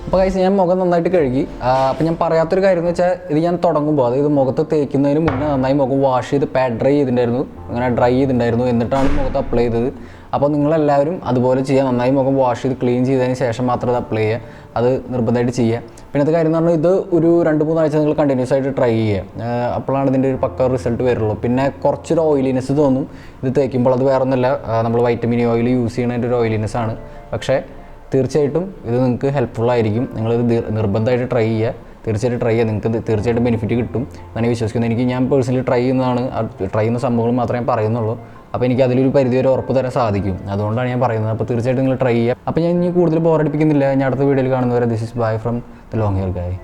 അപ്പോൾ ഗൈസ് ഞാൻ മുഖം നന്നായിട്ട് കഴുകി. അപ്പോൾ ഞാൻ പറയാത്തൊരു കാര്യം എന്ന് വെച്ചാൽ ഇത് ഞാൻ തുടങ്ങുമ്പോൾ അതായത് മുഖത്ത് തേക്കുന്നതിന് മുന്നേ നന്നായി മുഖം വാഷ് ചെയ്ത് പാഡ് ഡ്രൈ ചെയ്തിട്ടുണ്ടായിരുന്നു, അങ്ങനെ ഡ്രൈ ചെയ്തിട്ടുണ്ടായിരുന്നു, എന്നിട്ടാണ് മുഖത്ത് അപ്ലൈ ചെയ്തത്. അപ്പോൾ നിങ്ങളെല്ലാവരും അതുപോലെ ചെയ്യുക. നന്നായി മുഖം വാഷ് ചെയ്ത് ക്ലീൻ ചെയ്തതിന് ശേഷം മാത്രം അത് അപ്ലൈ ചെയ്യുക. അത് നിർബന്ധമായിട്ട് ചെയ്യുക. പിന്നെ അത് കാര്യം എന്ന് പറഞ്ഞാൽ ഇത് ഒരു 2-3 ആഴ്ച നിങ്ങൾ കണ്ടിന്യൂസ് ആയിട്ട് ട്രൈ ചെയ്യുക. അപ്പോഴാണ് ഇതിൻ്റെ ഒരു പക്ക റിസൾട്ട് വരുള്ളൂ. പിന്നെ കുറച്ചൊരു ഓയിലിനെസ് തോന്നും ഇത് തേക്കുമ്പോൾ. അത് വേറെ ഒന്നുമല്ല, നമ്മൾ വൈറ്റമിൻ ഓയിൽ യൂസ് ചെയ്യുന്നതിൻ്റെ ഒരു ഓയിലിനെസ് ആണ്. പക്ഷേ തീർച്ചയായിട്ടും ഇത് നിങ്ങൾക്ക് ഹെൽപ്ഫുള്ളായിരിക്കും. നിങ്ങളിത് നിർബന്ധമായിട്ട് ട്രൈ ചെയ്യുക. തീർച്ചയായിട്ടും ട്രൈ ചെയ്യുക. നിങ്ങൾക്ക് തീർച്ചയായിട്ടും ബെനിഫിറ്റ് കിട്ടും എന്നാണ് വിശ്വസിക്കുന്നത്. ഞാൻ പേഴ്സണലി ട്രൈ ചെയ്യുന്നതാണ്. ട്രൈ ചെയ്യുന്ന സംഭവങ്ങൾ മാത്രമേ പറയുന്നുള്ളൂ. അപ്പോൾ എനിക്ക് അതിലൊരു പരിധി വരെ ഉറപ്പ് തരാൻ സാധിക്കും. അതുകൊണ്ടാണ് ഞാൻ പറയുന്നത്. അപ്പോൾ തീർച്ചയായിട്ടും നിങ്ങൾ ട്രൈ ചെയ്യുക. അപ്പോൾ ഞാൻ ഇനി കൂടുതൽ ബോറടിപ്പിക്കുന്നില്ല. ഞാൻ അടുത്ത വീഡിയോയിൽ കാണുന്നവരെ this is bye from the long hair ഗായ്.